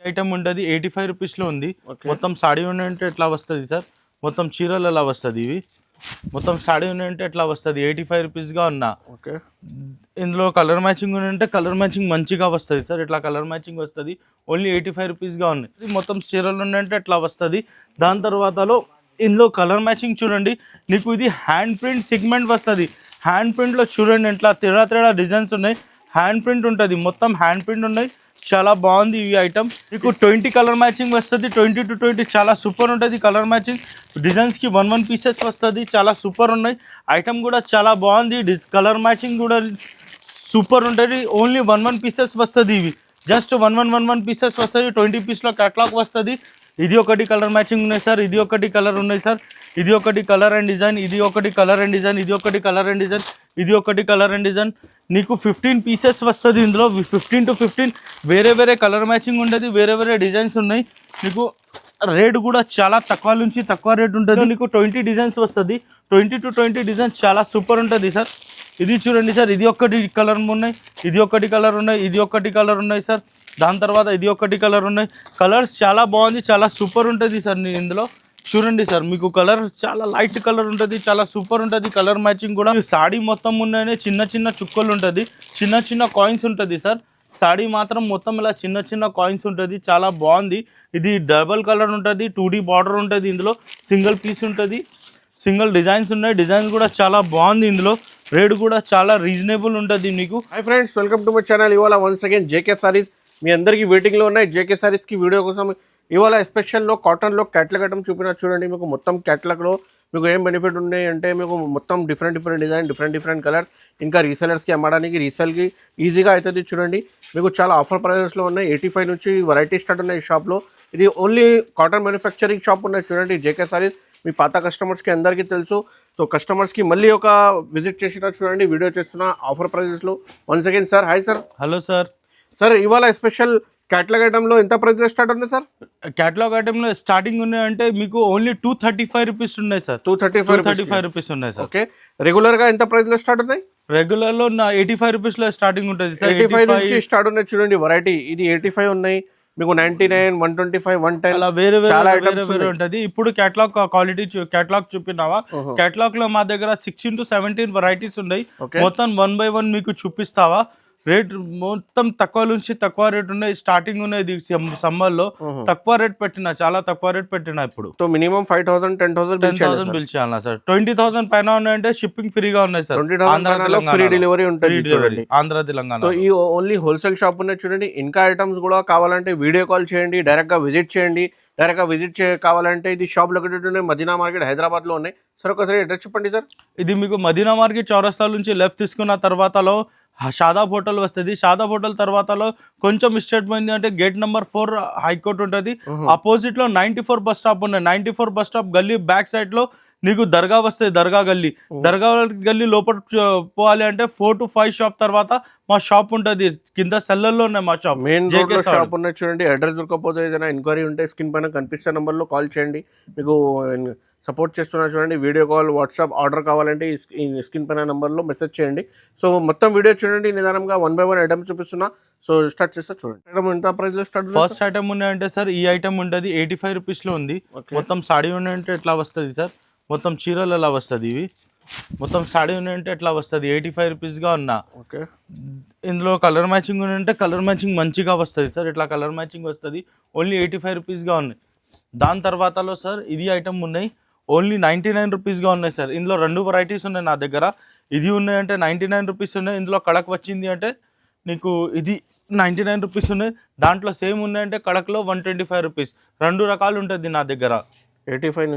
Item ఉంటుంది 85 రూపీస్లో ఉంది. మొత్తం సాడీ ఉంటే ఎట్లా వస్తుంది సార్, మొత్తం చీరలు ఎలా వస్తుంది, ఇవి మొత్తం సాడీ ఉంటే ఎట్లా వస్తుంది 85 రూపీస్గా ఉన్నా. ఓకే, ఇందులో కలర్ మ్యాచింగ్ ఉంటే కలర్ మ్యాచింగ్ మంచిగా వస్తుంది సార్. ఇట్లా కలర్ మ్యాచింగ్ వస్తుంది, ఓన్లీ 85 రూపీస్గా ఉన్నాయి. ఇది మొత్తం చీరలు ఉంటే ఎట్లా వస్తుంది. దాని తర్వాతలో ఇందులో కలర్ మ్యాచింగ్ చూడండి, నీకు ఇది హ్యాండ్ ప్రింట్ సెగ్మెంట్ వస్తుంది. హ్యాండ్ ప్రింట్లో చూడండి ఎట్లా తేడా డిజైన్స్ ఉన్నాయి. హ్యాండ్ ప్రింట్ ఉంటుంది, మొత్తం హ్యాండ్ ప్రింట్ ఉన్నాయి. చాలా బాగుంది ఈ ఐటమ్. మీకు 20 కలర్ మ్యాచింగ్ వస్తుంది, 20 to 20 చాలా సూపర్ ఉంటుంది కలర్ మ్యాచింగ్. డిజైన్స్కి 1 పీసెస్ వస్తుంది, చాలా సూపర్ ఉన్నాయి. ఐటమ్ కూడా చాలా బాగుంది, కలర్ మ్యాచింగ్ కూడా సూపర్ ఉంటుంది. ఓన్లీ 1 పీసెస్ వస్తుంది, ఇవి జస్ట్ 1 పీసెస్ వస్తుంది. 20 పీస్లో క్యాటలాగ్ వస్తుంది. ఇది ఒకటి కలర్ మ్యాచింగ్ ఉన్నాయి సార్, ఇది ఒకటి కలర్ ఉన్నాయి సార్, ఇది ఒకటి కలర్ అండ్ డిజైన్, ఇది ఒకటి కలర్ అండ్ డిజైన్, ఇది ఒకటి కలర్ అండ్ డిజైన్, ఇది ఒకటి కలర్ అండ్ డిజైన్. నీకు 15 పీసెస్ వస్తుంది. ఇందులో 15 to 15 వేరే కలర్ మ్యాచింగ్ ఉంటుంది, వేరే డిజైన్స్ ఉన్నాయి. నీకు రేట్ కూడా చాలా తక్కువ నుంచి తక్కువ రేట్ ఉంటుంది. నీకు 20 డిజైన్స్ వస్తుంది, 20 to 20 డిజైన్స్ చాలా సూపర్ ఉంటుంది సార్. ఇది చూడండి సార్, ఇది ఒకటి కలర్ ఉన్నాయి, ఇది ఒకటి కలర్ ఉన్నాయి, ఇది ఒకటి కలర్ ఉన్నాయి సార్. దాని తర్వాత ఇది ఒకటి కలర్ ఉన్నాయి. కలర్స్ చాలా బాగుంది, చాలా సూపర్ ఉంటుంది సార్. ఇందులో చూడండి సార్, మీకు కలర్ చాలా లైట్ కలర్ ఉంటుంది, చాలా సూపర్ ఉంటుంది. కలర్ మ్యాచింగ్ కూడా సాడీ మొత్తం ఉన్నాయని చిన్న చుక్కలు ఉంటుంది, చిన్న కాయిన్స్ ఉంటుంది సార్. సాడీ మాత్రం మొత్తం ఇలా చిన్న కాయిన్స్ ఉంటుంది, చాలా బాగుంది. ఇది డబల్ కలర్ ఉంటుంది, 2D బార్డర్ ఉంటుంది. ఇందులో సింగిల్ పీస్ ఉంటుంది, సింగిల్ డిజైన్స్ ఉన్నాయి. డిజైన్స్ కూడా చాలా బాగుంది. ఇందులో రేట్ కూడా చాలా రీజనబుల్ ఉంటుంది మీకు. Hi friends, welcome to my channel. ఇవాళ వన్స్ అగైన్ జేకే సారీస్ మీ అందరికీ వెయిటింగ్లో ఉన్నాయి. జేకే సారీస్కి వీడియో కోసం ఇవాళ ఎస్పెషల్లో కాటన్లో క్యాటలాగ్ ఐటమ్ చూపిన చూడండి. మీకు మొత్తం క్యాటలాగ్లో మీకు ఏం బెనిఫిట్ ఉన్నాయి అంటే మీకు మొత్తం డిఫరెంట్ డిజైన్, డిఫరెంట్ కలర్స్, ఇంకా రీసెలర్స్కి అమ్మడానికి రీసెల్కి ఈజీగా అవుతుంది. చూడండి, మీకు చాలా ఆఫర్ ప్రైజెస్లో ఉన్నాయి. 85 నుంచి వెరైటీ స్టార్ట్ ఉన్నాయి ఈ షాప్లో. ఇది ఓన్లీ కాటన్ మ్యానుఫ్యాక్చరింగ్ షాప్ ఉన్నాయి. చూడండి, జేకే సారీస్ మీ పాత కస్టమర్స్కి అందరికీ తెలుసు. సో కస్టమర్స్కి మళ్ళీ ఒక విజిట్ చేసిన చూడండి, వీడియో చేస్తున్న ఆఫర్ ప్రైజెస్లో. Once again sir, hi sir. Hello sir. Sir, ఇవాళ స్పెషల్ క్యాటలాగ్ ఐటమ్లో ఎంత ప్రైస్లో స్టార్ట్ ఉంది సార్? క్యాటలాగ్ ఐటమ్లో స్టార్టింగ్ ఉన్నాయంటే మీకు ఓన్లీ 235 రూపీస్ ఉన్నాయి సార్. 235 రూపీస్ ఉన్నాయి సార్. ఓకే, రెగ్యులర్గా ఎంత ప్రైస్లో స్టార్ట్ ఉన్నాయి? రెగ్యులర్లో 85 రూపీస్లో స్టార్టింగ్ ఉంటుంది సార్. 85 నుంచి స్టార్ట్ ఉన్నాయి. చూడండి వెరైటీ, ఇది 85 ఉన్నాయి, మీకు 99, 125, 110 అలా వేరే ఉంటుంది. ఇప్పుడు క్యాటలాగ్ క్వాలిటీ క్యాటలాగ్ చూపినావా? క్యాటలాగ్ లో మా దగ్గర 16 to 17 వెరైటీస్ ఉన్నాయి. మొత్తం 1 by 1 మీకు చూపిస్తావా? రేట్ మొత్తం తక్కువ నుంచి తక్కువ రేట్ ఉన్నాయి. స్టార్టింగ్ ఉన్నాయి. ఇది సమ్మర్ లో తక్కువ రేట్ పెట్టినా, చాలా తక్కువ రేట్ పెట్టినా. ఇప్పుడు మినిమం 5,000, 10,000 బిల్ చేయాలా సార్? 20,000 పైన ఉన్నాయంటే షిప్పింగ్ ఫ్రీగా ఉన్నాయి సార్. ఫ్రీ డెలివరీ ఉంటుంది ఆంధ్ర తెలంగాణ. సో ఈ ఓన్లీ హోల్సేల్ షాప్ ఉన్నాయి. చూడండి, ఇంకా ఐటమ్స్ కూడా కావాలంటే వీడియో కాల్ చేయండి, డైరెక్ట్ గా విజిట్ చేయండి. డైరెక్ట్గా విజిట్ కావాలంటే ఇది షాప్ లొకేటెడ్ ఉన్నాయి, మదీనా మార్కెట్, హైదరాబాద్లో ఉన్నాయి. సార్ ఒకసారి అడ్రస్ చెప్పండి సార్. ఇది మీకు మదీనా మార్కెట్ చౌరస్తా నుంచి లెఫ్ట్ తీసుకున్న తర్వాతలో షాదాబ్ హోటల్ వస్తుంది. షాదాబ్ హోటల్ తర్వాతలో కొంచెం స్ట్రెయిట్ పోయింది అంటే గేట్ నెంబర్ 4 హైకోర్టు ఉంటుంది. ఆపోజిట్ లో 94 బస్ స్టాప్ ఉన్నాయి. 94 బస్ స్టాప్ గల్లీ బ్యాక్ సైడ్ లో నీకు దర్గా వస్తుంది. దర్గా గల్లీ లోపల పోవాలి అంటే 4 to 5 షాప్ తర్వాత మా షాప్ ఉంటుంది. కింద సెల్లర్లో ఉన్నాయి మా షాప్, మెయిన్ షాప్ ఉన్నాయి. చూడండి, అడ్రస్ దొరకపోతే ఏదైనా ఎంక్వైరీ ఉంటే స్క్రీన్ పైన కనిపిస్తున్న నెంబర్లో కాల్ చేయండి. మీకు సపోర్ట్ చేస్తున్నా చూడండి. వీడియో కాల్, వాట్సాప్ ఆర్డర్ కావాలంటే ఈ స్క్రీన్ పైన నెంబర్లో మెసేజ్ చేయండి. సో మొత్తం వీడియో చూడండి, నిదానంగా 1 by 1 ఐటమ్ చూపిస్తున్నా. సో స్టార్ట్ చేస్తా చూడండి. ఐటమ్ ఎంత ప్రైస్లో స్టార్ట్? ఫస్ట్ ఐటమ్ ఉన్నాయంటే సార్ ఈ ఐటమ్ ఉంటుంది 85 రూపీస్లో ఉంది. మొత్తం సాడీ ఉన్నాయంటే ఎట్లా వస్తుంది సార్, మొత్తం చీరలు ఎలా వస్తుంది, ఇవి మొత్తం సాడీ ఉన్నాయంటే ఎట్లా వస్తుంది 85 రూపీస్గా ఉన్నా. ఓకే, ఇందులో కలర్ మ్యాచింగ్ ఉన్నాయంటే కలర్ మ్యాచింగ్ మంచిగా వస్తుంది సార్. ఇట్లా కలర్ మ్యాచింగ్ వస్తుంది, ఓన్లీ 85 రూపీస్గా ఉన్నాయి. దాని తర్వాతలో సార్ ఇది ఐటమ్ ఉన్నాయి, ఓన్లీ 99 రూపీస్గా ఉన్నాయి సార్. ఇందులో 2 వెరైటీస్ ఉన్నాయి నా దగ్గర. ఇది ఉన్నాయంటే 99 రూపీస్ ఉన్నాయి. ఇందులో కడక్ వచ్చింది అంటే నీకు ఇది 99 రూపీస్ ఉన్నాయి. దాంట్లో సేమ్ ఉన్నాయంటే కడక్లో 125 రూపీస్. 2 రకాలు ఉంటుంది నా దగ్గర. 85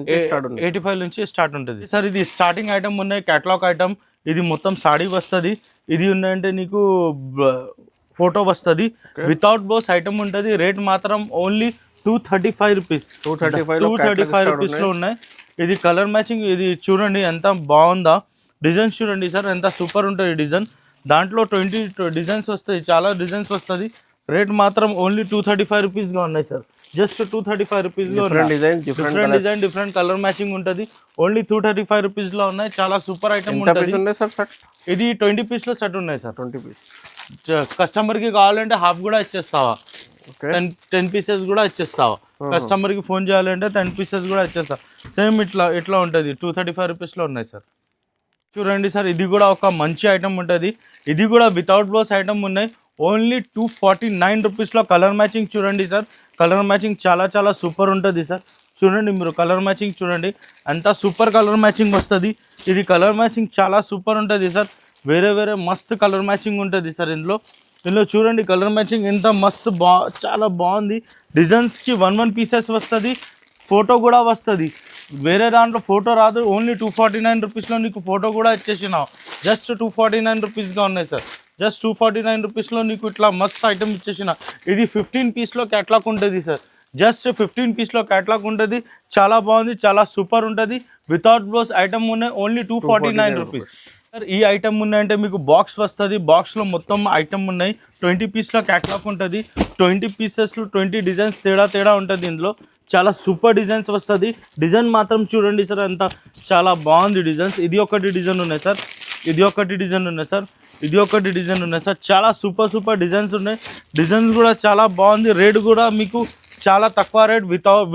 నుంచి స్టార్ట్ ఉంటుంది సార్. ఇది స్టార్టింగ్ ఐటమ్ ఉన్నాయి, క్యాటలాగ్ ఐటమ్. ఇది మొత్తం సాడీ వస్తుంది. ఇది ఉన్నాయంటే నీకు ఫోటో వస్తుంది, వితౌట్ బోస్ ఐటమ్ ఉంటుంది. రేట్ మాత్రం ఓన్లీ 235 రూపీస్. 235 రూపీస్లో ఉన్నాయి. ఇది కలర్ మ్యాచింగ్. ఇది చూడండి ఎంత బాగుందా, డిజైన్స్ చూడండి సార్, ఎంత సూపర్ ఉంటుంది డిజైన్. దాంట్లో 20 డిజైన్స్ వస్తాయి, చాలా డిజైన్స్ వస్తుంది. రేట్ మాత్రం ఓన్లీ 235 రూపీస్గా ఉన్నాయి సార్. జస్ట్ 235 రూపీస్లో డిఫరెంట్ కలర్ మ్యాచింగ్ ఉంటుంది. ఓన్లీ 235 రూపీస్లో ఉన్నాయి. చాలా సూపర్ ఐటమ్ ఉంటుంది. ఇది 20 పీస్లో సెట్ ఉన్నాయి సార్. 20 పీస్ కస్టమర్కి కావాలంటే హాఫ్ కూడా ఇచ్చేస్తావా? 10 పీసెస్ కూడా ఇచ్చేస్తావా కస్టమర్ కి ఫోన్ చేయాలంటే 10 పీసెస్ కూడా ఇచ్చేస్తా సేమ్ ఇట్లా ఉంటుంది 235 రూపీస్లో ఉన్నాయి సార్ చూడండి సార్ ఇది కూడా ఒక మంచి ఐటమ్ ఉంటుంది ఇది కూడా వితౌట్ బ్లౌజ్ ఐటమ్ ఉన్నాయి ఓన్లీ 249 రూపీస్లో కలర్ మ్యాచింగ్ చూడండి సార్ కలర్ మ్యాచింగ్ చాలా సూపర్ ఉంటుంది సార్ చూడండి మీరు కలర్ మ్యాచింగ్ చూడండి అంతా సూపర్ కలర్ మ్యాచింగ్ వస్తుంది ఇది కలర్ మ్యాచింగ్ చాలా సూపర్ ఉంటుంది సార్ వేరే మస్త్ కలర్ మ్యాచింగ్ ఉంటుంది సార్ ఇందులో చూడండి కలర్ మ్యాచింగ్ ఎంత మస్త్ చాలా బాగుంది డిజైన్స్కి 1 పీసెస్ వస్తుంది ఫోటో కూడా వస్తుంది వేరే దాంట్లో ఫోటో రాదు ఓన్లీ 249 రూపీస్లో నీకు ఫోటో కూడా ఇచ్చేసినావు జస్ట్ 249 రూపీస్గా ఉన్నాయి సార్ జస్ట్ 249 రూపీస్లో నీకు ఇట్లా మస్త్ ఐటమ్ ఇచ్చేసిన ఇది 15 పీస్లో క్యాట్లాగ్ ఉంటుంది సార్ జస్ట్ 15 పీస్లో క్యాట్లాగ్ ఉంటుంది చాలా బాగుంది చాలా సూపర్ ఉంటుంది వితౌట్ బ్లౌజ్ ఐటమ్ ఉన్నాయి ఓన్లీ 249 రూపీస్ సార్ ఈ ఐటమ్ ఉన్నాయంటే మీకు బాక్స్ వస్తుంది బాక్స్లో మొత్తం ఐటమ్ ఉన్నాయి 20 పీస్లో క్యాట్లాగ్ ఉంటుంది 20 పీసెస్లో 20 డిజైన్స్ తేడా ఉంటుంది ఇందులో చాలా సూపర్ డిజైన్స్ వస్తుంది డిజైన్ మాత్రం చూడండి సార్ అంత చాలా బాగుంది డిజైన్స్ ఇది ఒకటి డిజైన్ ఉన్నాయి సార్ ఇది ఒకటి డిజైన్ ఉన్నాయి సార్ ఇది ఒకటి డిజైన్ ఉన్నాయి సార్ చాలా సూపర్ డిజైన్స్ ఉన్నాయి డిజైన్స్ కూడా చాలా బాగుంది రేట్ కూడా మీకు చాలా తక్కువ రేట్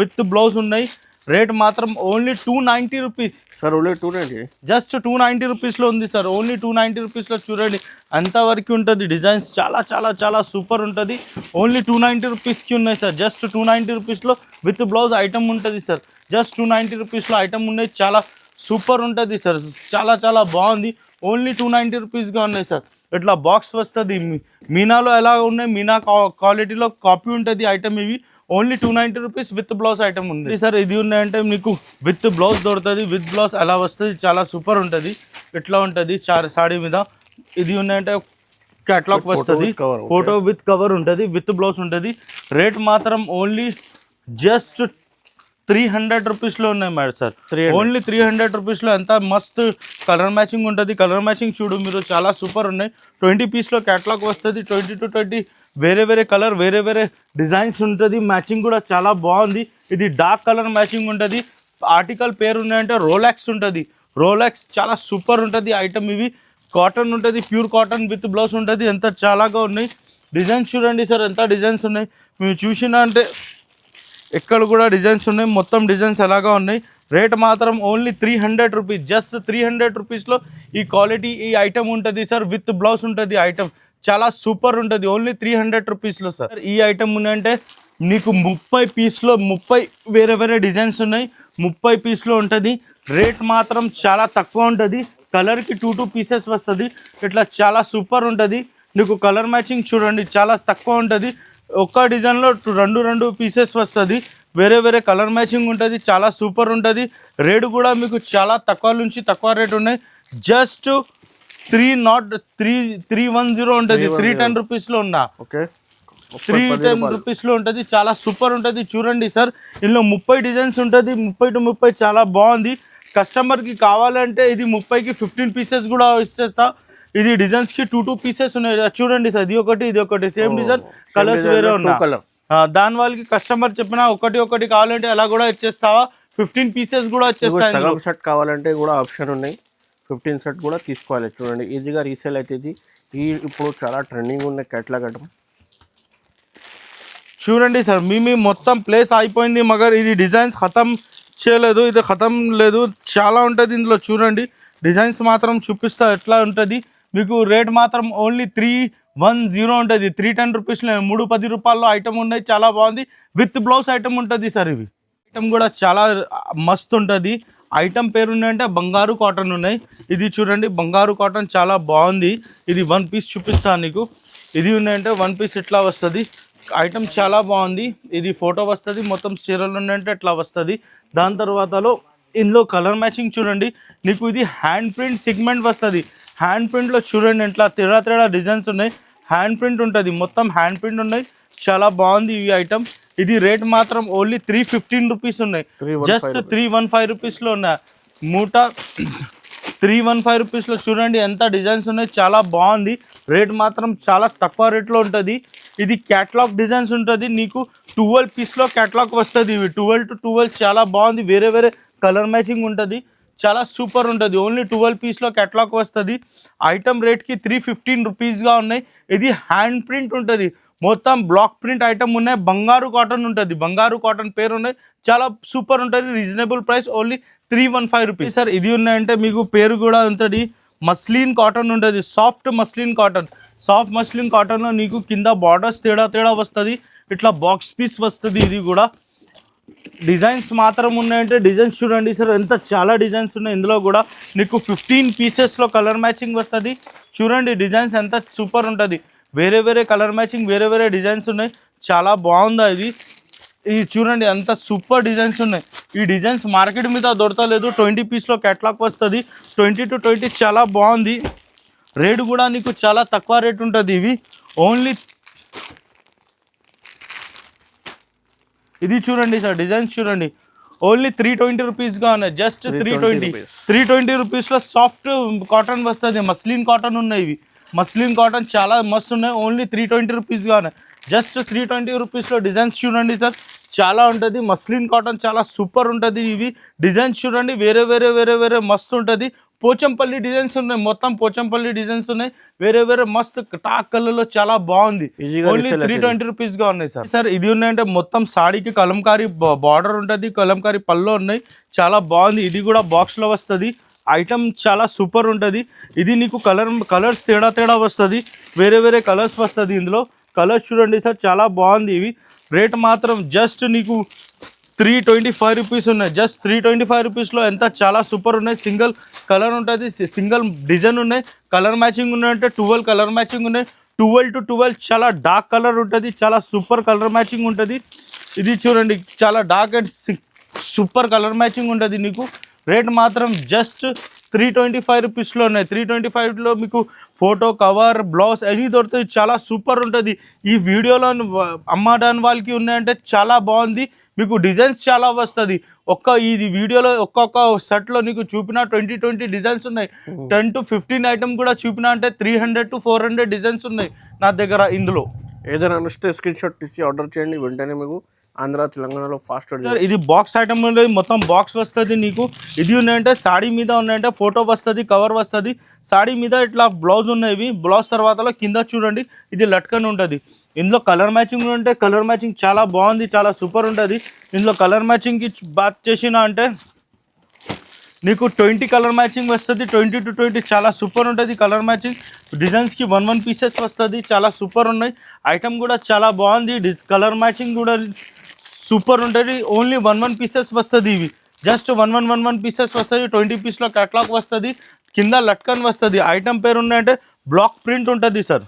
విత్ బ్లౌజ్ ఉన్నాయి రేట్ మాత్రం only 290 rupees sir only 290 just 290 రూపీస్లో ఉంది సార్ ఓన్లీ 290 రూపీస్లో చూడండి అంతవరకు ఉంటుంది డిజైన్స్ చాలా సూపర్ ఉంటుంది ఓన్లీ 290 రూపీస్కి ఉన్నాయి సార్ జస్ట్ 290 రూపీస్లో విత్ బ్లౌజ్ ఐటమ్ ఉంటుంది సార్ జస్ట్ 290 రూపీస్లో ఐటమ్ ఉన్నాయి చాలా సూపర్ ఉంటుంది సార్ చాలా బాగుంది ఓన్లీ 290 రూపీస్గా ఉన్నాయి సార్ ఇట్లా బాక్స్ వస్తుంది మీనాలో ఎలా ఉన్నాయి మీనా క్వాలిటీలో కాపీ ఉంటుంది ఐటమ్ ఇవి only 290 rupees with blouse item ఉంది సార్ ఇది ఉన్నాయంటే మీకు విత్ బ్లౌజ్ దొరుకుతుంది విత్ బ్లౌజ్ అలా వస్తుంది చాలా సూపర్ ఉంటుంది ఇట్లా ఉంటుంది సాడీ మీద ఇది ఉన్నాయంటే క్యాట్లాగ్ వస్తుంది ఫోటో విత్ కవర్ ఉంటుంది విత్ బ్లౌజ్ ఉంటుంది రేట్ మాత్రం ఓన్లీ జస్ట్ 300 రూపీస్లో ఉన్నాయి మేడం సార్ ఓన్లీ 300 రూపీస్లో ఎంత మస్త్ కలర్ మ్యాచింగ్ ఉంటుంది కలర్ మ్యాచింగ్ చూడు మీరు చాలా సూపర్ ఉన్నాయి 20 పీస్లో క్యాట్లాగ్ వస్తుంది 20 to 20 వేరే కలర్ వేరే డిజైన్స్ ఉంటుంది మ్యాచింగ్ కూడా చాలా బాగుంది ఇది డార్క్ కలర్ మ్యాచింగ్ ఉంటుంది ఆర్టికల్ పేరు ఉన్నాయంటే రోలాక్స్ ఉంటుంది రోలాక్స్ చాలా సూపర్ ఉంటుంది ఐటమ్ ఇవి కాటన్ ఉంటుంది ప్యూర్ కాటన్ విత్ బ్లౌజ్ ఉంటుంది ఎంత చాలాగా ఉన్నాయి డిజైన్స్ చూడండి సార్ ఎంత డిజైన్స్ ఉన్నాయి మీరు చూసినా అంటే ఎక్కడ కూడా డిజైన్స్ ఉన్నాయి మొత్తం డిజైన్స్ ఎలాగా ఉన్నాయి రేట్ మాత్రం ఓన్లీ 300 రూపీస్ జస్ట్ 300 రూపీస్లో ఈ క్వాలిటీ ఈ ఐటమ్ ఉంటుంది సార్ విత్ బ్లౌజ్ ఉంటుంది ఐటమ్ చాలా సూపర్ ఉంటుంది ఓన్లీ 300 రూపీస్లో సార్ ఈ ఐటమ్ ఉన్నాయంటే నీకు 30 పీస్లో 30 వేరే డిజైన్స్ ఉన్నాయి 30 పీస్లో ఉంటుంది రేట్ మాత్రం చాలా తక్కువ ఉంటుంది కలర్కి 2 పీసెస్ వస్తుంది ఇట్లా చాలా సూపర్ ఉంటుంది నీకు కలర్ మ్యాచింగ్ చూడండి చాలా తక్కువ ఉంటుంది ఒక్క డిజైన్లో రెండు పీసెస్ వస్తుంది వేరే కలర్ మ్యాచింగ్ ఉంటుంది చాలా సూపర్ ఉంటుంది రేటు కూడా మీకు చాలా తక్కువ నుంచి తక్కువ రేట్ ఉన్నాయి జస్ట్ 310 ఉంటుంది 310 రూపీస్లో ఉన్నా ఓకే 310 రూపీస్లో ఉంటుంది చాలా సూపర్ ఉంటుంది చూడండి సార్ ఇందులో 30 డిజైన్స్ ఉంటుంది 30 to 30 చాలా బాగుంది కస్టమర్కి కావాలంటే ఇది 30కి 15 పీసెస్ కూడా ఇచ్చేస్తా ఇది డిజైన్స్కి 2 పీసెస్ ఉన్నాయి చూడండి సార్ ఇది ఒకటి సేమ్ డిజైన్ కలర్స్ వేరే ఉన్నాయి దాని వాళ్ళకి కస్టమర్ చెప్పినా ఒకటి కావాలంటే అలా కూడా ఇచ్చేస్తావా 15 పీసెస్ కూడా వచ్చేస్తాయి షర్ట్ కావాలంటే కూడా ఆప్షన్ ఉన్నాయి 15 షర్ట్ కూడా తీసుకోవాలి చూడండి ఈజీగా రీసేల్ అవుతుంది ఇప్పుడు చాలా ట్రెండింగ్ ఉన్న క్యాట్లాగ్ ఐటమ్ చూడండి సార్ మీ మొత్తం ప్లేస్ అయిపోయింది మగర్ ఇది డిజైన్స్ ఖతం చేయలేదు ఇది ఖతం లేదు చాలా ఉంటుంది ఇందులో చూడండి డిజైన్స్ మాత్రం చూపిస్తా ఎట్లా ఉంటుంది మీకు రేట్ మాత్రం ఓన్లీ 310 ఉంటుంది 310 రూపీస్లో 310 రూపాయల్లో ఐటమ్ ఉన్నాయి చాలా బాగుంది విత్ బ్లౌజ్ ఐటమ్ ఉంటుంది సార్ ఇవి ఐటమ్ కూడా చాలా మస్తు ఉంటుంది ఐటమ్ పేరు ఉన్నాయంటే బంగారు కాటన్ ఉన్నాయి ఇది చూడండి బంగారు కాటన్ చాలా బాగుంది ఇది 1 పీస్ చూపిస్తాను నీకు ఇది ఉన్నాయంటే 1 పీస్ ఇట్లా వస్తుంది ఐటమ్ చాలా బాగుంది ఇది ఫోటో వస్తుంది మొత్తం చీరలు ఉన్నాయంటే ఇట్లా వస్తుంది దాని తర్వాతలో ఇందులో కలర్ మ్యాచింగ్ చూడండి నీకు ఇది హ్యాండ్ ప్రింట్ సిగ్మెంట్ వస్తుంది హ్యాండ్ ప్రింట్లో చూడండి ఇట్లా తేడా డిజైన్స్ ఉన్నాయి హ్యాండ్ ప్రింట్ ఉంటుంది మొత్తం హ్యాండ్ ప్రింట్ ఉన్నాయి చాలా బాగుంది ఈ ఐటమ్ ఇది రేట్ మాత్రం ఓన్లీ 315 రూపీస్ ఉన్నాయి జస్ట్ 315 రూపీస్లో ఉన్నాయి 315 రూపీస్లో చూడండి ఎంత డిజైన్స్ ఉన్నాయి చాలా బాగుంది రేట్ మాత్రం చాలా తక్కువ రేట్లో ఉంటుంది ఇది క్యాటలాగ్ డిజైన్స్ ఉంటుంది నీకు 12 పీస్లో క్యాటలాగ్ వస్తుంది ఇవి 12 to 12 చాలా బాగుంది వేరే కలర్ మ్యాచింగ్ ఉంటుంది చాలా సూపర్ ఉంటుంది ఓన్లీ 12 పీస్లో క్యాటలాగ్ వస్తుంది ఐటమ్ రేట్కి 315 రూపీస్గా ఉన్నాయి ఇది హ్యాండ్ ప్రింట్ ఉంటుంది మొత్తం బ్లాక్ ప్రింట్ ఐటమ్ ఉన్నాయి. బంగారు కాటన్ ఉంటుంది, బంగారు కాటన్ పేరు ఉన్నాయి. చాలా సూపర్ ఉంటుంది. Reasonable price only 315 rupees sir. ఇది ఉన్నాయంటే మీకు పేరు కూడా ఉంటుంది, మస్లిన్ కాటన్ ఉంటుంది. Soft muslin cotton. Soft muslin కాటన్లో నీకు కింద బార్డర్స్ తేడా వస్తుంది. ఇట్లా బాక్స్ పీస్ వస్తుంది. ఇది కూడా డిజైన్స్ మాత్రం ఉన్నాయంటే డిజైన్స్ చూడండి సార్, ఎంత చాలా డిజైన్స్ ఉన్నాయి. ఇందులో కూడా నీకు 15 పీసెస్లో కలర్ మ్యాచింగ్ వస్తుంది. చూడండి డిజైన్స్ ఎంత సూపర్ ఉంటుంది. వేరే వేరే కలర్ మ్యాచింగ్, వేరే వేరే డిజైన్స్ ఉన్నాయి. చాలా బాగుందా ఇది చూడండి, అంత సూపర్ డిజైన్స్ ఉన్నాయి. ఈ డిజైన్స్ మార్కెట్ మీద దొరకలేదు. 20 పీస్లో క్యాట్లాగ్ వస్తుంది. 20 to 20 చాలా బాగుంది. రేటు కూడా నీకు చాలా తక్కువ రేట్ ఉంటుంది. ఇవి ఓన్లీ ఇది చూడండి సార్, డిజైన్స్ చూడండి, ఓన్లీ 320 రూపీస్గా ఉన్నాయి. జస్ట్ 320 రూపీస్లో సాఫ్ట్ కాటన్ వస్తుంది. మస్లిన్ కాటన్ ఉన్నాయి. ఇవి మస్లిన్ కాటన్ చాలా మస్తు ఉన్నాయి. ఓన్లీ 320 రూపీస్గా ఉన్నాయి. జస్ట్ 320 రూపీస్లో డిజైన్స్ చూడండి సార్, చాలా ఉంటుంది. మస్లిన్ కాటన్ చాలా సూపర్ ఉంటుంది. ఇవి డిజైన్స్ చూడండి, వేరే వేరే వేరే వేరే మస్తు ఉంటుంది. పోచంపల్లి డిజైన్స్ ఉన్నాయి, మొత్తం పోచంపల్లి డిజైన్స్ ఉన్నాయి. వేరే వేరే మస్తు టాక్ కలర్లో చాలా బాగుంది. ఓన్లీ 320 రూపీస్గా ఉన్నాయి సార్. సార్ ఇది ఉన్నాయంటే మొత్తం సాడీకి కలంకారీ బార్డర్ ఉంటుంది, కలంకారీ పళ్ళు ఉన్నాయి. చాలా బాగుంది. ఇది కూడా బాక్స్లో వస్తుంది. ఐటమ్ చాలా సూపర్ ఉంటుంది. ఇది నీకు కలర్స్ తేడా వస్తుంది. వేరే వేరే కలర్స్ వస్తుంది. ఇందులో కలర్స్ చూడండి సార్, చాలా బాగుంది. ఇవి రేట్ మాత్రం జస్ట్ నీకు 325 రూపీస్ ఉన్నాయి. జస్ట్ 325 రూపీస్లో ఎంత చాలా సూపర్ ఉన్నాయి. సింగిల్ కలర్ ఉంటుంది, సింగిల్ డిజైన్ ఉన్నాయి. కలర్ మ్యాచింగ్ ఉన్నాయంటే 12 కలర్ మ్యాచింగ్ ఉన్నాయి. 12 to 12 చాలా డార్క్ కలర్ ఉంటుంది. చాలా సూపర్ కలర్ మ్యాచింగ్ ఉంటుంది. ఇది చూడండి, చాలా dark and super colour matching ఉంటుంది. నీకు రేట్ మాత్రం జస్ట్ 325 రూపీస్లో ఉన్నాయి. 325లో మీకు ఫోటో కవర్ బ్లౌజ్ అన్నీ దొరుకుతాయి. చాలా సూపర్ ఉంటుంది. ఈ వీడియోలో అమ్మడానికి వాళ్ళకి ఉన్నాయంటే చాలా బాగుంది. మీకు డిజైన్స్ చాలా వస్తుంది. ఇది వీడియోలో ఒక్కొక్క సెట్లో నీకు చూపిన 20 డిజైన్స్ ఉన్నాయి. 10 to 15 ఐటమ్ కూడా చూపిన అంటే 300 to 400 డిజైన్స్ ఉన్నాయి నా దగ్గర. ఇందులో ఏదైనా నచ్చితే స్క్రీన్ షాట్ తీసి ఆర్డర్ చేయండి. వెంటనే మీకు ఆంధ్ర తెలంగాణలో ఫాస్ట్. ఇది బాక్స్ ఐటమ్ ఉండేది, మొత్తం బాక్స్ వస్తుంది నీకు. ఇది ఉన్నాయంటే సాడీ మీద ఉన్నాయంటే ఫోటో వస్తుంది, కవర్ వస్తుంది. సాడీ మీద ఇట్లా బ్లౌజ్ ఉన్నాయి. బ్లౌజ్ తర్వాతలో కింద చూడండి ఇది లట్కన్ ఉంటుంది. ఇందులో కలర్ మ్యాచింగ్ ఉంటే కలర్ మ్యాచింగ్ చాలా బాగుంది, చాలా సూపర్ ఉంటుంది. ఇందులో కలర్ మ్యాచింగ్కి బాత్ చేసిన అంటే నీకు 20 కలర్ మ్యాచింగ్ వస్తుంది. 20 to 20 చాలా సూపర్ ఉంటుంది కలర్ మ్యాచింగ్. డిజైన్స్కి 1 పీసెస్ వస్తుంది. చాలా సూపర్ ఉన్నాయి. ఐటమ్ కూడా చాలా బాగుంది. కలర్ మ్యాచింగ్ కూడా సూపర్ ఉంటుంది. ఓన్లీ 1 పీసెస్ వస్తుంది. ఇవి జస్ట్ 1 పీసెస్ వస్తుంది. 20 పీస్లో క్యాట్లాగ్ వస్తుంది. కింద లట్కన్ వస్తుంది. ఐటమ్ పేరు ఉన్నాయంటే బ్లాక్ ప్రింట్ ఉంటుంది సార్.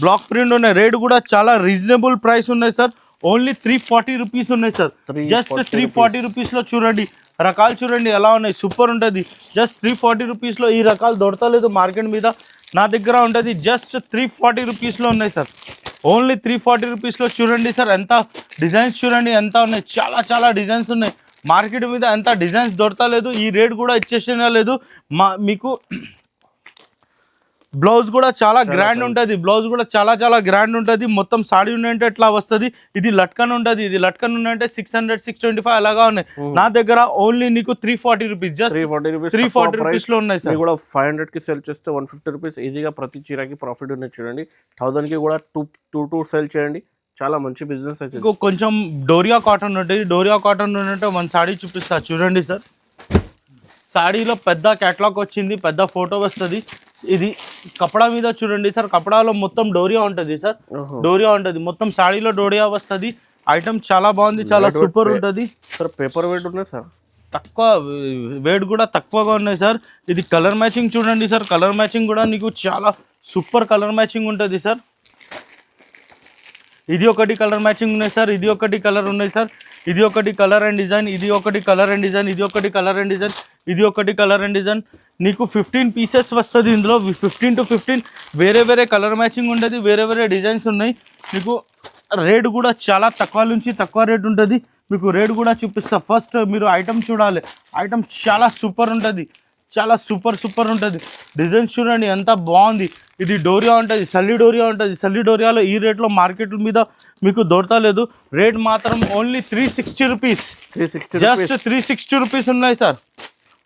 బ్లాక్ ప్రింట్ ఉన్నాయి. రేట్ కూడా చాలా రీజనబుల్ ప్రైస్ ఉన్నాయి సార్. ఓన్లీ 340 రూపీస్ ఉన్నాయి సార్. జస్ట్ 340 రూపీస్లో చూడండి, రకాలు చూడండి ఎలా ఉన్నాయి, సూపర్ ఉంటుంది. జస్ట్ 340 రూపీస్లో ఈ రకాలు దొరకలేదు మార్కెట్ మీద. నా దగ్గర ఉంటుంది. జస్ట్ 340 రూపీస్లో ఉన్నాయి సార్. ఓన్లీ 340 రూపీస్లో చూడండి సార్, ఎంత డిజైన్స్ చూడండి ఎంత ఉన్నాయి. చాలా చాలా డిజైన్స్ ఉన్నాయి. మార్కెట్ మీద ఎంత డిజైన్స్ దొరకలేదు. ఈ రేట్ కూడా ఇచ్చేసిన లేదు. మీకు బ్లౌజ్ కూడా చాలా గ్రాండ్ ఉంటుంది. బ్లౌజ్ కూడా చాలా చాలా గ్రాండ్ ఉంటుంది. మొత్తం సాడీ ఉన్నాయంటే ఎట్లా వస్తుంది. ఇది లట్కన్ ఉంటుంది. ఇది లట్కన్ ఉన్నాయంటే 600 625 అలాగా ఉన్నాయి. నా దగ్గర ఓన్లీ నీకు 340 రూపీస్. జస్ట్ 340 రూపీస్లో ఉన్నాయి సార్. కూడా 500కి సెల్ చేస్తే 150 రూపీస్ ఈజీగా ప్రతి చీరకి ప్రాఫిట్ ఉన్నది. చూడండి 1000కి కూడా 2 సెల్ చేయండి. చాలా మంచి బిజినెస్ అయితే. కొంచెం డోరియా కాటన్ ఉంటుంది. డోరియా కాటన్ ఉంటే మన సాడీ చూపిస్తా చూడండి సార్. సాడీలో పెద్ద క్యాటలాగ్ వచ్చింది, పెద్ద ఫోటో వస్తుంది. ఇది కపడా మీద చూడండి సార్. కపడాలో మొత్తం డోరియా ఉంటుంది సార్. డోరియా ఉంటుంది మొత్తం. సాడీలో డోరియా వస్తుంది. ఐటమ్ చాలా బాగుంది, చాలా సూపర్ ఉంటుంది సార్. పేపర్ వెయిట్ ఉన్నాయి సార్, తక్కువ వెయిట్ కూడా తక్కువగా ఉన్నాయి సార్. ఇది కలర్ మ్యాచింగ్ చూడండి సార్. కలర్ మ్యాచింగ్ కూడా నీకు చాలా సూపర్ కలర్ మ్యాచింగ్ ఉంటుంది సార్. ఇది ఒకటి కలర్ మ్యాచింగ్ ఉన్నాయి సార్. ఇది ఒకటి కలర్ ఉన్నాయి సార్. ఇది ఒకటి కలర్ అండ్ డిజైన్. ఇది ఒకటి కలర్ అండ్ డిజైన్. ఇది ఒకటి కలర్ అండ్ డిజైన్. ఇది ఒకటి కలర్ అండ్ డిజైన్. నీకు 15 పీసెస్ వస్తుంది. ఇందులో 15 to 15 వేరే వేరే కలర్ మ్యాచింగ్ ఉంటుంది. వేరే వేరే డిజైన్స్ ఉన్నాయి. మీకు రేట్ కూడా చాలా తక్కువ నుంచి తక్కువ రేట్ ఉంటుంది. మీకు రేట్ కూడా చూపిస్తా. ఫస్ట్ మీరు ఐటమ్ చూడాలి. ఐటమ్ చాలా సూపర్ ఉంటుంది. చాలా సూపర్ ఉంటుంది. డిజైన్స్ చూడండి ఎంత బాగుంది. ఇది డోరియా ఉంటుంది, సల్లి డోరియా ఉంటుంది. సల్లి డోరియాలో ఈ రేట్లో మార్కెట్ మీద మీకు దొరకలేదు. రేట్ మాత్రం ఓన్లీ 360 రూపీస్. జస్ట్ 360 రూపీస్ ఉన్నాయి సార్.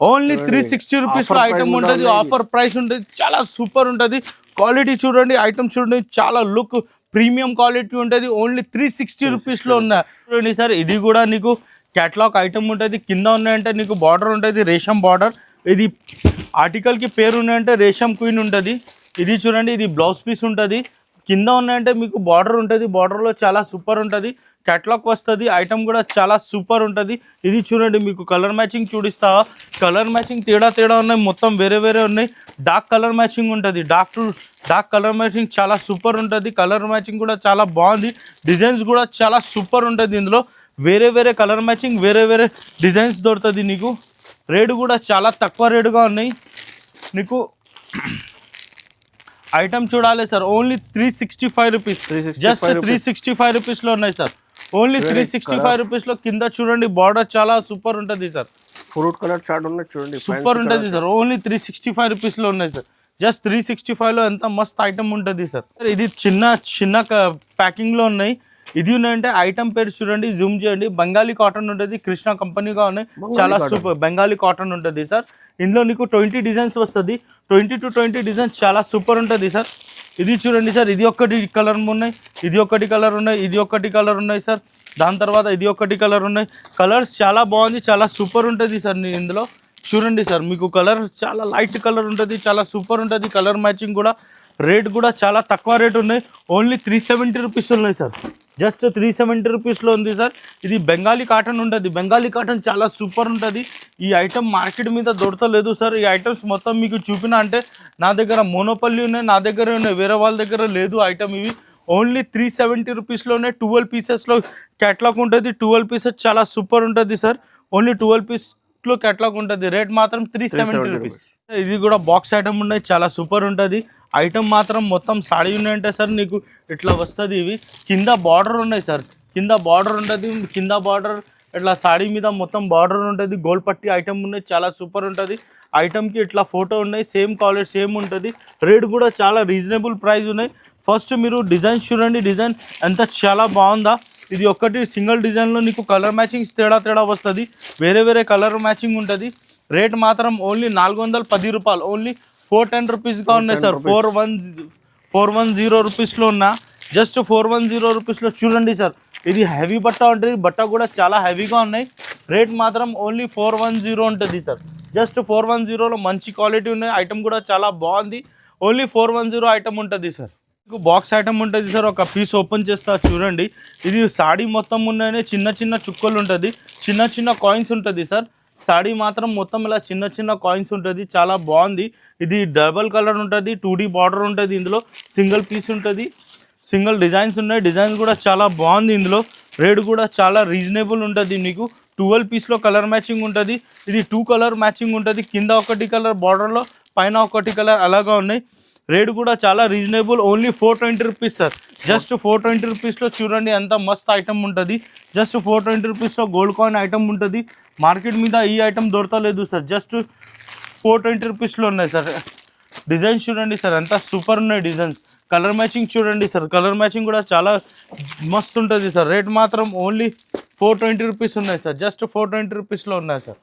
ఓన్లీ 360 రూపీస్లో ఐటమ్ ఉంటుంది. ఆఫర్ ప్రైస్ ఉంటుంది. చాలా సూపర్ ఉంటుంది. క్వాలిటీ చూడండి, ఐటమ్ చూడండి, చాలా లుక్ ప్రీమియం క్వాలిటీ ఉంటుంది. ఓన్లీ 360 రూపీస్లో ఉన్నాయి. చూడండి సార్, ఇది కూడా నీకు క్యాటలాగ్ ఐటమ్ ఉంటుంది. కింద ఉన్నాయంటే నీకు బార్డర్ ఉంటుంది, రేషం బార్డర్. ఇది ఆర్టికల్కి పేరు ఉన్నాయంటే రేషం క్వీన్ ఉంటుంది. ఇది చూడండి, ఇది బ్లౌజ్ పీస్ ఉంటుంది. కింద ఉన్నాయంటే మీకు బార్డర్ ఉంటుంది, బార్డర్లో చాలా సూపర్ ఉంటుంది. క్యాటలాగ్ వస్తుంది, ఐటమ్ కూడా చాలా సూపర్ ఉంటుంది. ఇది చూడండి, మీకు కలర్ మ్యాచింగ్ చూపిస్తావా? కలర్ మ్యాచింగ్ తేడా ఉన్నాయి, మొత్తం వేరే ఉన్నాయి. డార్క్ కలర్ మ్యాచింగ్ ఉంటుంది, dark to dark colour matching చాలా సూపర్ ఉంటుంది. కలర్ మ్యాచింగ్ కూడా చాలా బాగుంది, డిజైన్స్ కూడా చాలా సూపర్ ఉంటుంది. ఇందులో వేరే కలర్ మ్యాచింగ్ వేరే డిజైన్స్ దొరుకుతుంది నీకు. రేటు కూడా చాలా తక్కువ రేటుగా ఉన్నాయి. నీకు ఐటమ్ చూడాలి సార్, ఓన్లీ 365 రూపీస్, జస్ట్ 365 రూపీస్లో ఉన్నాయి సార్. ఓన్లీ 365 రూపీస్లో. కింద చూడండి, బార్డర్ చాలా సూపర్ ఉంటుంది సార్. ఫ్రూట్ కలర్ చార్ట్ ఉన్నాయి చూడండి, సూపర్ ఉంటుంది సార్. ఓన్లీ 365 రూపీస్లో ఉన్నాయి సార్. జస్ట్ 365లో ఎంత మస్త్ ఐటమ్ ఉంటుంది సార్. ఇది చిన్న ప్యాకింగ్లో ఉన్నాయి. ఇది ఉన్నాయంటే ఐటమ్ పేరు చూడండి, జూమ్ చేయండి. బెంగాలీ కాటన్ ఉంటుంది, కృష్ణ కంపెనీగా ఉన్నాయి, చాలా సూపర్. బెంగాలీ కాటన్ ఉంటుంది సార్. ఇందులో నీకు 20 డిజైన్స్ వస్తుంది, 20 to 20 డిజైన్స్ చాలా సూపర్ ఉంటుంది సార్. ఇది చూడండి సార్, ఇది ఒకటి కలర్ ఉన్నాయి, ఇది ఒకటి కలర్ ఉన్నాయి, ఇది ఒకటి కలర్ ఉన్నాయి సార్. దాని తర్వాత ఇది ఒకటి కలర్ ఉన్నాయి. కలర్స్ చాలా బాగుంది, చాలా సూపర్ ఉంటుంది సార్. ఇందులో చూడండి సార్, మీకు కలర్ చాలా లైట్ కలర్ ఉంటుంది, చాలా సూపర్ ఉంటుంది. కలర్ మ్యాచింగ్ కూడా. రేట్ కూడా చాలా తక్కువ రేట్ ఉన్నాయి, ఓన్లీ 370 రూపీస్ ఉన్నాయి సార్. జస్ట్ 370 రూపీస్లో ఉంది సార్. ఇది బెంగాలీ కాటన్ ఉంటుంది, బెంగాలీ కాటన్ చాలా సూపర్ ఉంటుంది. ఈ ఐటమ్ మార్కెట్ మీద దొరకలేదు సార్. ఈ ఐటమ్స్ మొత్తం మీకు చూపిన అంటే నా దగ్గర మోనోపల్లి ఉన్నాయి, నా దగ్గర ఉన్నాయి, వేరే వాళ్ళ దగ్గర లేదు ఐటమ్. ఇవి ఓన్లీ 370 రూపీస్లోనే 12 పీసెస్లో క్యాటలాగ్ ఉంటుంది. 12 పీసెస్ చాలా సూపర్ ఉంటుంది సార్. ఓన్లీ 12 పీస్లో క్యాటలాగ్ ఉంటుంది. రేట్ మాత్రం 370 రూపీస్. ఇది కూడా బాక్స్ ఐటమ్ ఉన్నాయి, చాలా సూపర్ ఉంటుంది. ఐటమ్ మాత్రం మొత్తం సాడీ ఉన్నాయంటే సార్ నీకు ఇట్లా వస్తుంది. ఇవి కింద బార్డర్ ఉన్నాయి సార్, కింద బార్డర్ ఉంటుంది. కింద బార్డర్ ఇట్లా సాడీ మీద మొత్తం బార్డర్ ఉంటుంది. గోల్డ్ పట్టి ఐటమ్ ఉన్నాయి, చాలా సూపర్ ఉంటుంది. ఐటమ్కి ఇట్లా ఫోటో ఉన్నాయి, సేమ్ క్వాలిటీ సేమ్ ఉంటుంది. రేట్ కూడా చాలా రీజనబుల్ ప్రైస్ ఉన్నాయి. ఫస్ట్ మీరు డిజైన్ చూడండి, డిజైన్ ఎంత చాలా బాగుందా. ఇది ఒక్కటి సింగిల్ డిజైన్లో నీకు కలర్ మ్యాచింగ్స్ తేడా వస్తుంది, వేరే కలర్ మ్యాచింగ్ ఉంటుంది. రేట్ మాత్రం ఓన్లీ 410 రూపాయలు, ఓన్లీ 410 రూపీస్గా ఉన్నాయి సార్. 410 రూపీస్లో ఉన్నా, జస్ట్ 410 రూపీస్లో చూడండి సార్. ఇది హెవీ బట్ట ఉంటుంది, బట్ట కూడా చాలా హెవీగా ఉన్నాయి. రేట్ మాత్రం ఓన్లీ 410 ఉంటుంది సార్. జస్ట్ 410లో మంచి క్వాలిటీ ఉన్నాయి. ఐటమ్ కూడా చాలా బాగుంది. ఓన్లీ 410 ఐటమ్ ఉంటుంది సార్. మీకు బాక్స్ ఐటమ్ ఉంటుంది సార్. ఒక పీస్ ఓపెన్ చేస్తా చూడండి. ఇది సాడీ మొత్తం ఉన్నాయి, చిన్న చుక్కలు ఉంటుంది, చిన్న కాయిన్స్ ఉంటుంది సార్. సాడీ మాత్రం మొత్తం ఇలా చిన్న కాయిన్స్ ఉంటుంది, చాలా బాగుంది. ఇది డబల్ కలర్ ఉంటుంది, 2D బార్డర్ ఉంటుంది. ఇందులో సింగిల్ పీస్ ఉంటుంది, సింగిల్ డిజైన్స్ ఉన్నాయి. డిజైన్స్ కూడా చాలా బాగుంది. ఇందులో రేట్ కూడా చాలా రీజనబుల్ ఉంటుంది. మీకు 12 పీస్లో కలర్ మ్యాచింగ్ ఉంటుంది. ఇది 2 కలర్ మ్యాచింగ్ ఉంటుంది. కింద ఒకటి కలర్ బార్డర్లో, పైన ఒకటి కలర్ అలాగా ఉన్నాయి. రేట్ కూడా చాలా reasonable, only 420 rupees sir. Just 420 రూపీస్లో చూడండి ఎంత మస్త్ ఐటమ్ ఉంటుంది. జస్ట్ 420 రూపీస్లో గోల్డ్ కాయిన్ ఐటమ్ ఉంటుంది. మార్కెట్ మీద ఈ ఐటమ్ దొరకలేదు సార్. జస్ట్ 420 రూపీస్లో ఉన్నాయి సార్. డిజైన్స్ చూడండి సార్, ఎంత సూపర్ ఉన్నాయి డిజైన్స్. కలర్ మ్యాచింగ్ చూడండి సార్, కలర్ మ్యాచింగ్ కూడా చాలా మస్తు ఉంటుంది సార్. రేట్ మాత్రం ఓన్లీ 420 రూపీస్ ఉన్నాయి సార్. జస్ట్ 420 రూపీస్లో ఉన్నాయి సార్.